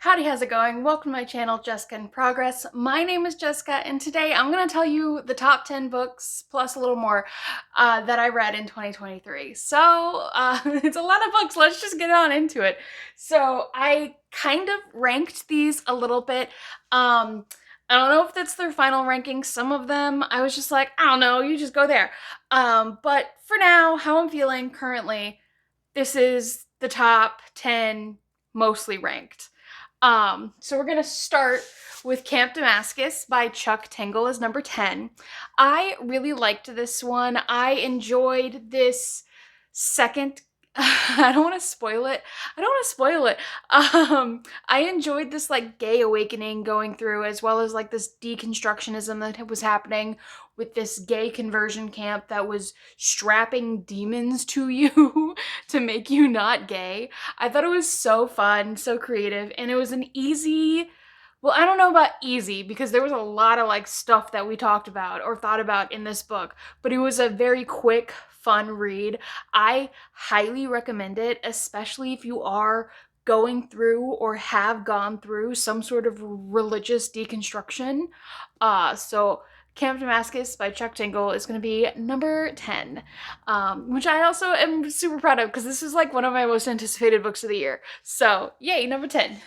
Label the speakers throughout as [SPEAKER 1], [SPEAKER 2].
[SPEAKER 1] Howdy, how's it going? Welcome to my channel, Jessica in Progress. My name is Jessica, and today I'm going to tell you the top 10 books, plus a little more, that I read in 2023. So, it's a lot of books. Let's just get on into it. So, I kind of ranked these a little bit. I don't know if that's their final ranking. Some of them, I was just like, I don't know, you just go there. But for now, how I'm feeling currently, this is the top 10 mostly ranked. So we're gonna start with Camp Damascus by Chuck Tingle as number 10. I really liked this one. I enjoyed this second. I don't want to spoil it. I enjoyed this like gay awakening going through, as well as like this deconstructionism that was happening with this gay conversion camp that was strapping demons to you to make you not gay. I thought it was so fun, so creative, and it was an easy, well, I don't know about easy because there was a lot of like stuff that we talked about or thought about in this book, but it was a very quick, fun read. I highly recommend it, especially if you are going through or have gone through some sort of religious deconstruction. So Camp Damascus by Chuck Tingle is going to be number 10, which I also am super proud of because this is like one of my most anticipated books of the year. So, yay, number 10.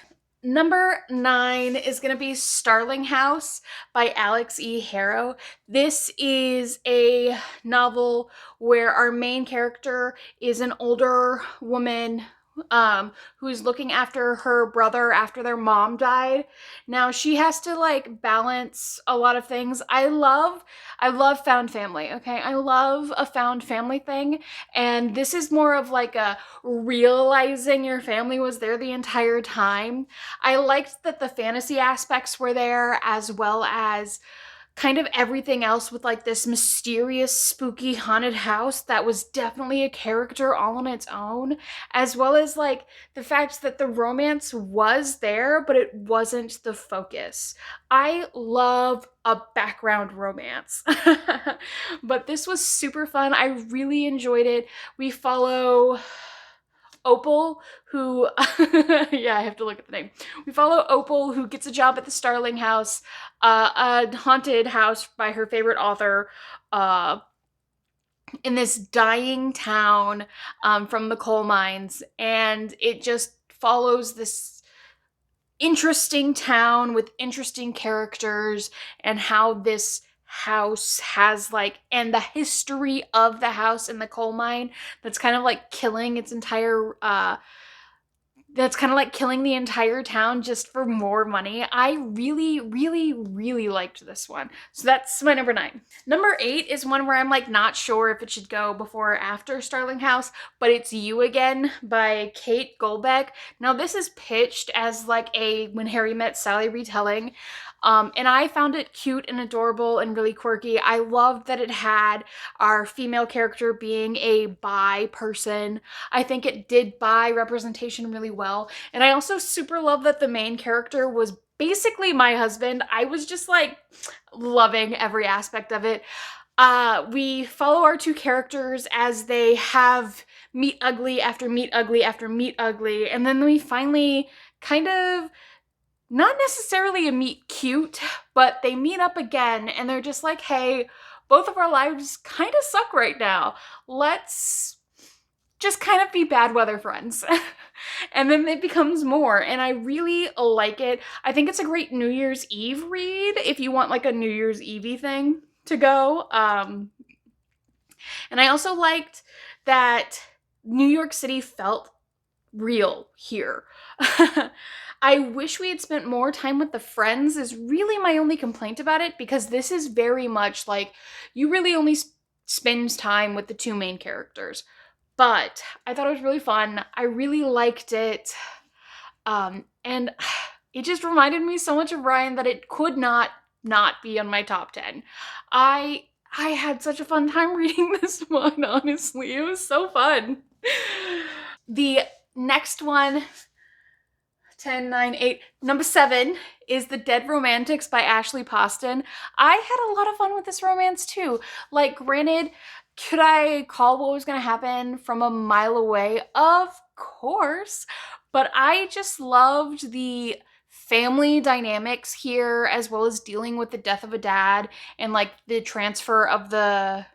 [SPEAKER 1] Number 9 is going to be Starling House by Alex E. Harrow. This is a novel where our main character is an older woman who's looking after her brother after their mom died. Now she has to like balance a lot of things. I love found family, okay? I love a found family thing, and this is more of like a realizing your family was there the entire time. I liked that the fantasy aspects were there, as well as kind of everything else with like this mysterious, spooky, haunted house that was definitely a character all on its own, as well as like the fact that the romance was there, but it wasn't the focus. I love a background romance. But this was super fun. I really enjoyed it. We follow Opal, who, yeah, I have to look at the name. We follow Opal, who gets a job at the Starling house, a haunted house by her favorite author, in this dying town from the coal mines. And it just follows this interesting town with interesting characters and how this house has like, and the history of the house in the coal mine that's kind of like killing its entire that's kind of like killing the entire town just for more money. I really, really, really liked this one. So that's my number 9. Number 8 is one where I'm like not sure if it should go before or after Starling House, but it's You Again by Kate Goldbeck. Now this is pitched as like a When Harry Met Sally retelling. And I found it cute and adorable and really quirky. I loved that it had our female character being a bi person. I think it did bi representation really well. And I also super love that the main character was basically my husband. I was just like loving every aspect of it. We follow our two characters as they have meet ugly after meet ugly after meet ugly. And then we finally kind of, not necessarily a meet cute, but they meet up again and they're just like, hey, both of our lives kind of suck right now. Let's just kind of be bad weather friends. And then it becomes more, and I really like it. I think it's a great New Year's Eve read if you want like a New Year's Eve thing to go. And I also liked that New York City felt real here. I wish we had spent more time with the friends is really my only complaint about it, because this is very much like you really only spend time with the two main characters. But I thought it was really fun. I really liked it. And it just reminded me so much of Ryan that it could not be on my top 10. I had such a fun time reading this one, honestly. It was so fun. The next one, 10, 9, 8, number 7 is The Dead Romantics by Ashley Poston. I had a lot of fun with this romance too. Like, granted, could I call what was going to happen from a mile away? Of course. But I just loved the family dynamics here, as well as dealing with the death of a dad and like the transfer of the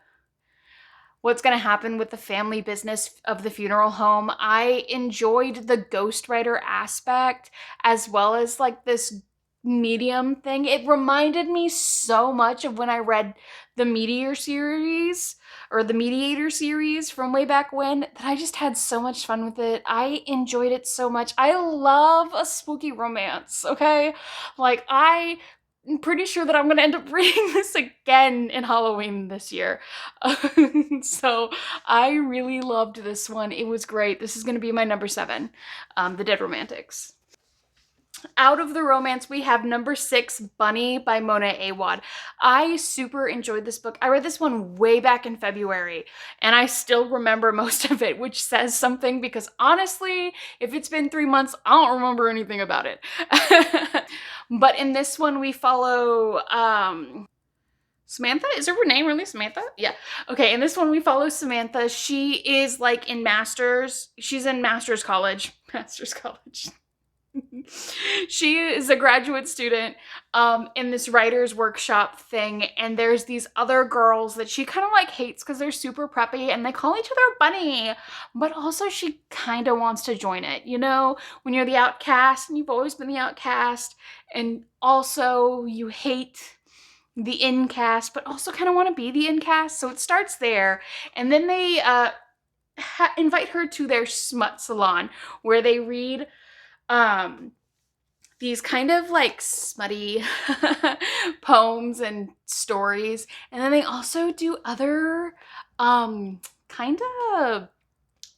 [SPEAKER 1] what's going to happen with the family business of the funeral home. I enjoyed the ghostwriter aspect as well as like this medium thing. It reminded me so much of when I read the Meteor series or the Mediator series from way back when, that I just had so much fun with it. I enjoyed it so much. I love a spooky romance, okay? Like, I'm pretty sure that I'm gonna end up reading this again in Halloween this year. So I really loved this one. It was great. This is gonna be my number 7, The Dead Romantics. Out of the romance, we have number 6, Bunny by Mona Awad. I super enjoyed this book. I read this one way back in February, and I still remember most of it, which says something because honestly, if it's been 3 months, I don't remember anything about it. But in this one, we follow Samantha? Is her name really Samantha? Yeah. Okay, in this one we follow Samantha. She is like in master's. She's in master's college. Master's college. She is a graduate student in this writer's workshop thing, and there's these other girls that she kind of like hates because they're super preppy and they call each other Bunny, but also she kind of wants to join it, you know, when you're the outcast and you've always been the outcast, and also you hate the incast but also kind of want to be the incast. So it starts there, and then they invite her to their smut salon where they read these kind of like smutty poems and stories, and then they also do other kind of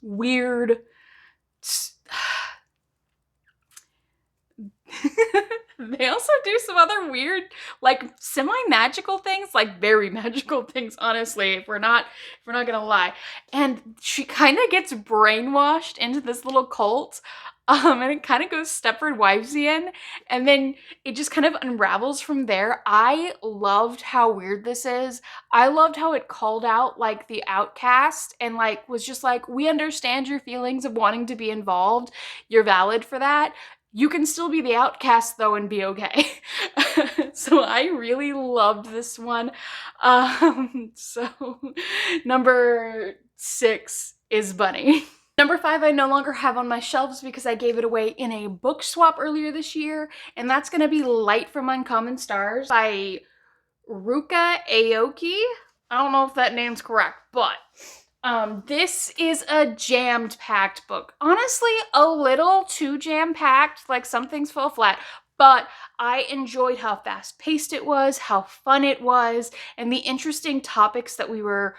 [SPEAKER 1] weird they also do some other weird, like semi-magical things, like very magical things, honestly, if we're not gonna lie. And she kind of gets brainwashed into this little cult, and it kind of goes Stepford Wivesian, and then it just kind of unravels from there. I loved how weird this is. I loved how it called out like the outcast and like was just like, we understand your feelings of wanting to be involved. You're valid for that. You can still be the outcast though and be okay. So I really loved this one. So number 6 is Bunny. Number 5 I no longer have on my shelves because I gave it away in a book swap earlier this year, and that's gonna be Light from Uncommon Stars by Ryka Aoki. I don't know if that name's correct, but this is a jammed-packed book. Honestly, a little too jam-packed, like some things fell flat, but I enjoyed how fast-paced it was, how fun it was, and the interesting topics that we were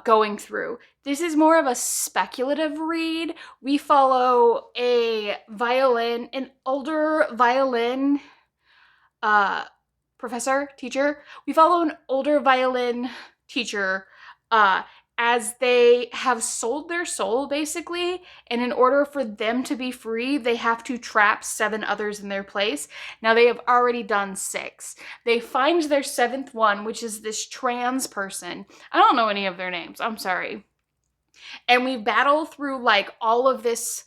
[SPEAKER 1] going through. This is more of a speculative read. We follow an older violin teacher. We follow an older violin teacher as they have sold their soul, basically, and in order for them to be free, they have to trap 7 others in their place. Now, they have already done 6. They find their 7th one, which is this trans person. I don't know any of their names. I'm sorry. And we battle through, like, all of this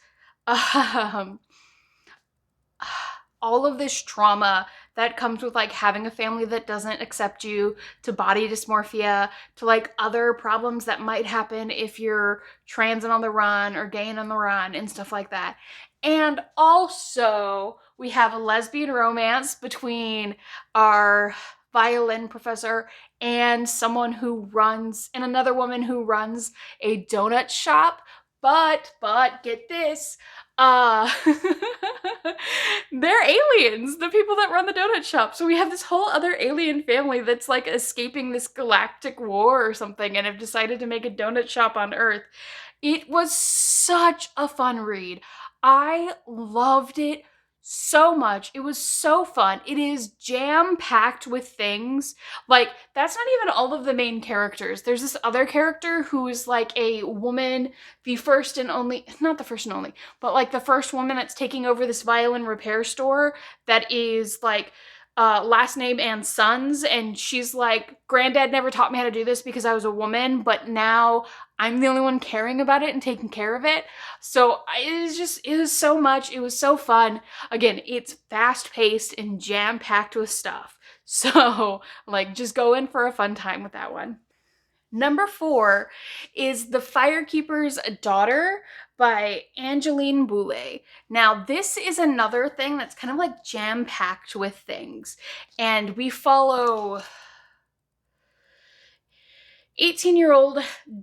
[SPEAKER 1] trauma that comes with like having a family that doesn't accept you, to body dysmorphia, to like other problems that might happen if you're trans and on the run or gay and on the run and stuff like that. And also we have a lesbian romance between our violin professor and someone who runs, and another woman who runs a donut shop. But get this, they're aliens, the people that run the donut shop. So we have this whole other alien family that's like escaping this galactic war or something and have decided to make a donut shop on Earth. It was such a fun read. I loved it so much. It was so fun. It is jam-packed with things. Like, that's not even all of the main characters. There's this other character who is like a woman, the first and only, not the first and only, but like the first woman that's taking over this violin repair store that is like last name and sons, and she's like, granddad never taught me how to do this because I was a woman, but now I'm the only one caring about it and taking care of it. So it was so much, it was so fun. Again, it's fast paced and jam packed with stuff. So like, just go in for a fun time with that one. Number 4 is The Firekeeper's Daughter by Angeline Boulley. Now, this is another thing that's kind of like jam-packed with things. And we follow 18-year-old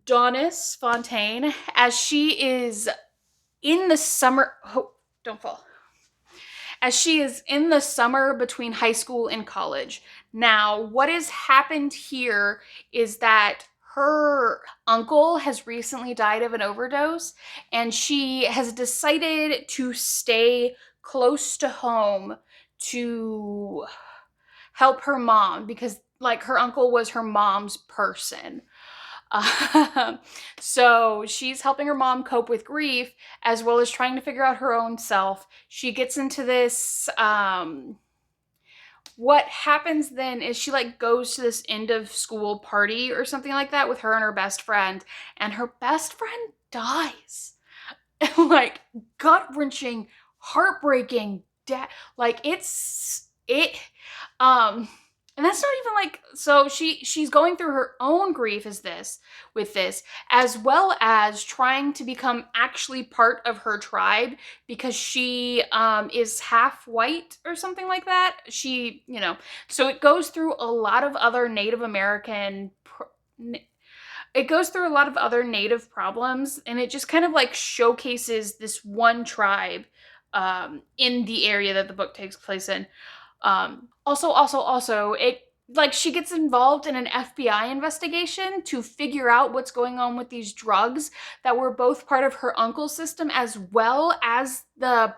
[SPEAKER 1] Donis Fontaine as she is in the summer... Oh, don't fall. As she is in the summer between high school and college. Now, what has happened here is that her uncle has recently died of an overdose, and she has decided to stay close to home to help her mom because, like, her uncle was her mom's person. So she's helping her mom cope with grief as well as trying to figure out her own self. She gets into this, what happens then is she like goes to this end of school party or something like that with her and her best friend, and her best friend dies. Like, gut-wrenching, heartbreaking, like and that's not even like, so she's going through her own grief with this, as well as trying to become actually part of her tribe because she is half white or something like that. She, so it goes through a lot of other Native American it goes through a lot of other Native problems, and it just kind of like showcases this one tribe in the area that the book takes place in. Also, it, like, she gets involved in an FBI investigation to figure out what's going on with these drugs that were both part of her uncle's system as well as the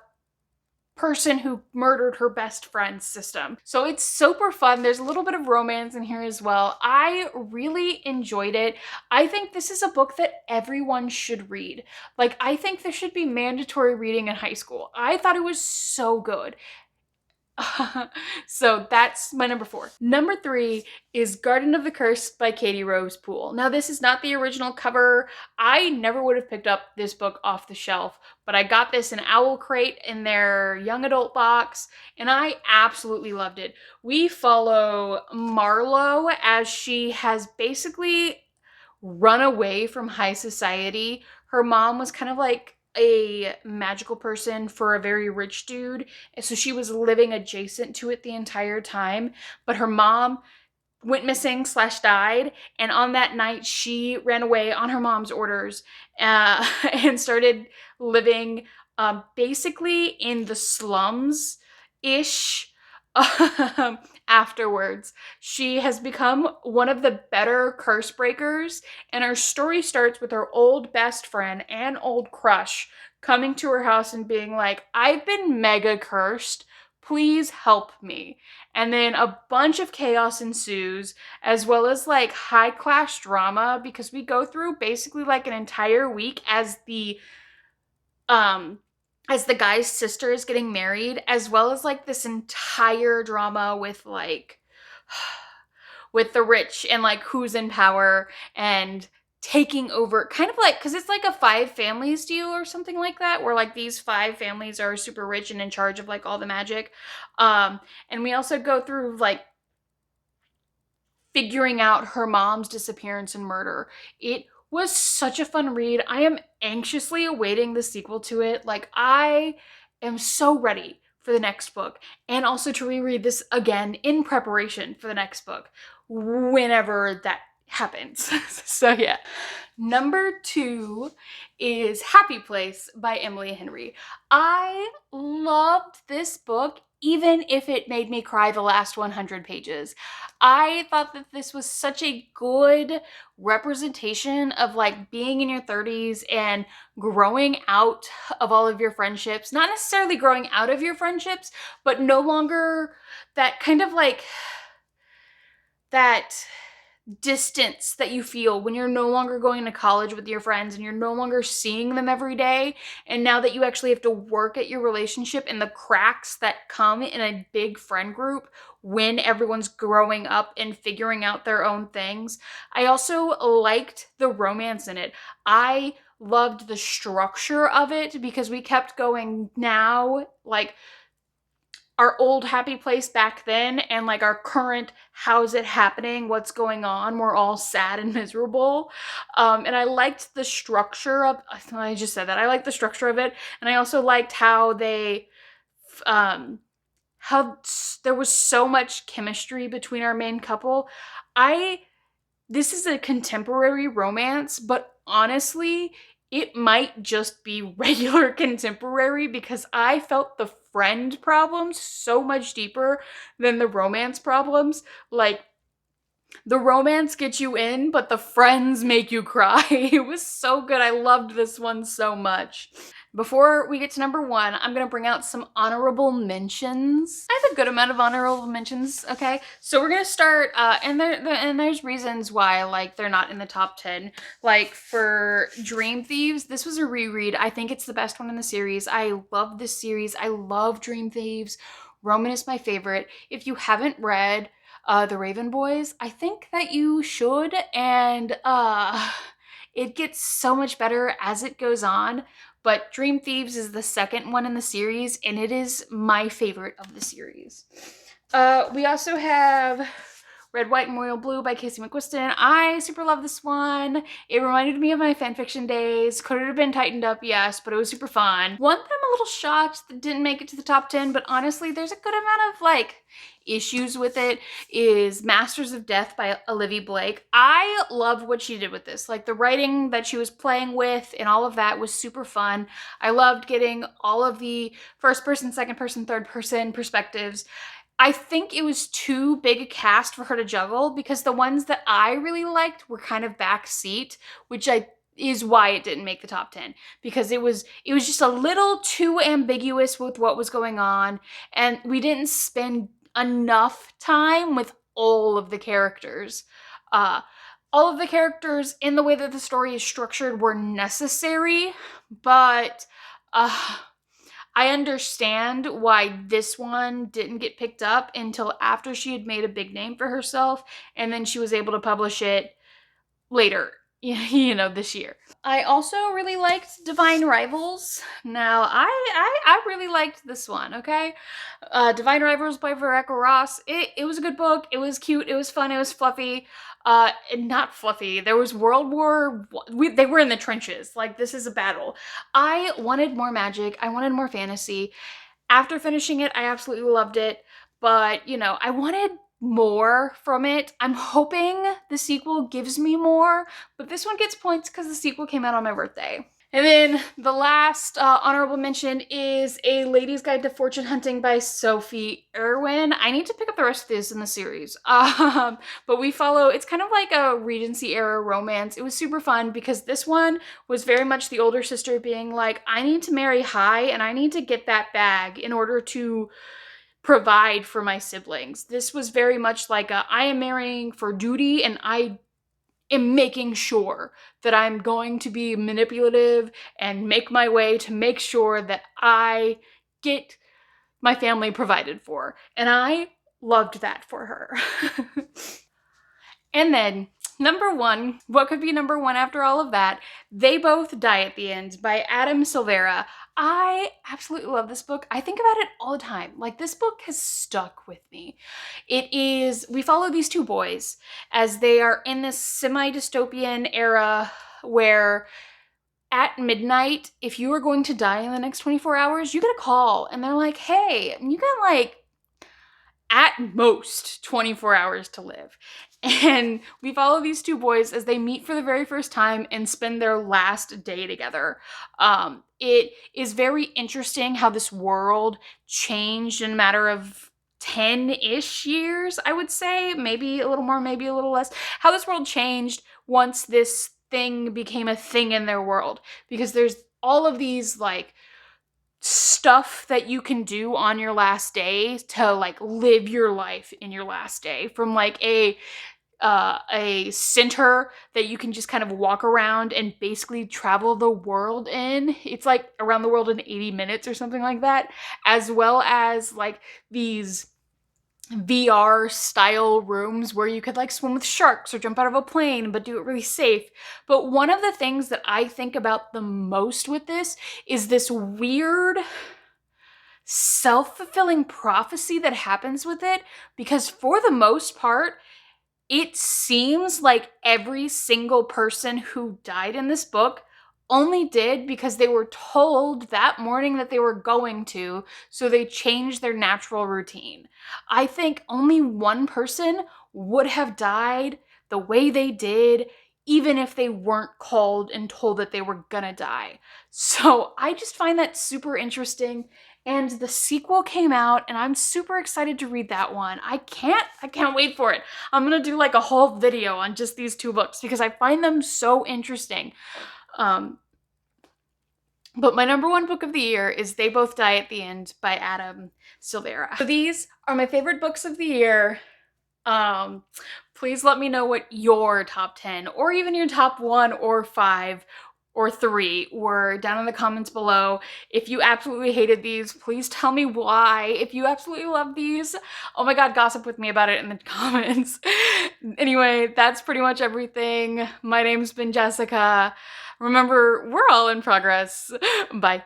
[SPEAKER 1] person who murdered her best friend's system. So it's super fun. There's a little bit of romance in here as well. I really enjoyed it. I think this is a book that everyone should read. Like, I think this should be mandatory reading in high school. I thought it was so good. So that's my number 4. Number 3 is Garden of the Cursed by Katy Rose Poole. Now, this is not the original cover. I never would have picked up this book off the shelf, but I got this in Owl Crate in their young adult box, and I absolutely loved it. We follow Marlowe as she has basically run away from high society. Her mom was kind of like a magical person for a very rich dude, and so she was living adjacent to it the entire time, but her mom went missing / died, and on that night she ran away on her mom's orders and started living basically in the slums ish. Afterwards, she has become one of the better curse breakers, and our story starts with her old best friend and old crush coming to her house and being like, I've been mega cursed, please help me. And then a bunch of chaos ensues, as well as like high class drama, because we go through basically like an entire week as the guy's sister is getting married, as well as like this entire drama with like with the rich and like who's in power and taking over, kind of like, because it's like a 5 families deal or something like that, where like these 5 families are super rich and in charge of like all the magic. And we also go through like figuring out her mom's disappearance and murder. It was such a fun read. I am anxiously awaiting the sequel to it. Like, I am so ready for the next book, and also to reread this again in preparation for the next book whenever that happens. So yeah. Number 2 is Happy Place by Emily Henry. I loved this book, even if it made me cry the last 100 pages. I thought that this was such a good representation of like being in your 30s and growing out of all of your friendships. Not necessarily growing out of your friendships, but no longer that kind of like that distance that you feel when you're no longer going to college with your friends and you're no longer seeing them every day. And now that you actually have to work at your relationship and the cracks that come in a big friend group when everyone's growing up and figuring out their own things. I also liked the romance in it. I loved the structure of it because we kept going now, like, our old happy place back then and like our current how's it happening, what's going on, we're all sad and miserable. And I liked the structure of, I just said that, I liked the structure of it. And I also liked how they, how there was so much chemistry between our main couple. This is a contemporary romance, but honestly, it might just be regular contemporary because I felt the friend problems so much deeper than the romance problems. Like, the romance gets you in, but the friends make you cry. It was so good. I loved this one so much. Before we get to number one, I'm gonna bring out some honorable mentions. I have a good amount of honorable mentions, okay? So we're gonna start, and there's reasons why, like, they're not in the top 10. Like, for Dream Thieves, this was a reread. I think it's the best one in the series. I love this series. I love Dream Thieves. Roman is my favorite. If you haven't read The Raven Boys, I think that you should, and it gets so much better as it goes on. But Dream Thieves is the second one in the series, and it is my favorite of the series. We also have Red, White, and Royal Blue by Casey McQuiston. I super love this one. It reminded me of my fanfiction days. Could it have been tightened up? Yes, but it was super fun. One that I'm a little shocked that didn't make it to the top 10, but honestly, there's a good amount of, like, issues with it, is Masters of Death by Olivia Blake. I loved what she did with this. Like, the writing that she was playing with and all of that was super fun. I loved getting all of the first person, second person, third person perspectives. I think it was too big a cast for her to juggle because the ones that I really liked were kind of backseat, which is why it didn't make the top 10, because it was just a little too ambiguous with what was going on, and we didn't spend enough time with all of the characters. All of the characters in the way that the story is structured were necessary, but I understand why this one didn't get picked up until after she had made a big name for herself, and then she was able to publish it later, this year. I also really liked Divine Rivals. Now, I really liked this one, okay? Divine Rivals by Veronica Ross. It was a good book. It was cute. It was fun. It was fluffy. Not fluffy. There was World War. They were in the trenches. Like, this is a battle. I wanted more magic. I wanted more fantasy. After finishing it, I absolutely loved it. But, I wanted more from it. I'm hoping the sequel gives me more, but this one gets points because the sequel came out on my birthday. And then the last honorable mention is A Lady's Guide to Fortune Hunting by Sophie Irwin. I need to pick up the rest of this in the series. But it's kind of like a Regency era romance. It was super fun because this one was very much the older sister being like, I need to marry high and I need to get that bag in order to provide for my siblings. This was very much like I am marrying for duty and I am making sure that I'm going to be manipulative and make my way to make sure that I get my family provided for. And I loved that for her. And then number one, what could be number one after all of that? They Both Die at the End by Adam Silvera. I absolutely love this book. I think about it all the time. Like, this book has stuck with me. We follow these two boys as they are in this semi-dystopian era where at midnight, if you are going to die in the next 24 hours, you get a call and they're like, hey, you got like at most 24 hours to live. And we follow these two boys as they meet for the very first time and spend their last day together. It is very interesting how this world changed in a matter of 10-ish years, I would say. Maybe a little more, maybe a little less. How this world changed once this thing became a thing in their world. Because there's all of these, like, stuff that you can do on your last day to, like, live your life in your last day. From, like, a a center that you can just kind of walk around and basically travel the world in. It's like around the world in 80 minutes or something like that, as well as like these VR style rooms where you could like swim with sharks or jump out of a plane, but do it really safe. But one of the things that I think about the most with this is this weird self-fulfilling prophecy that happens with it, because for the most part, it seems like every single person who died in this book only did because they were told that morning that they were going to, so they changed their natural routine. I think only one person would have died the way they did, even if they weren't called and told that they were gonna die. So I just find that super interesting. And the sequel came out and I'm super excited to read that one. I can't wait for it. I'm gonna do like a whole video on just these two books because I find them so interesting. But my number one book of the year is They Both Die at the End by Adam Silvera. So these are my favorite books of the year. Please let me know what your top 10 or even your top 1 or 5 or 3 were down in the comments below. If you absolutely hated these, please tell me why. If you absolutely love these, oh my god, gossip with me about it in the comments. Anyway, that's pretty much everything. My name's been Jessica. Remember, we're all in progress. Bye.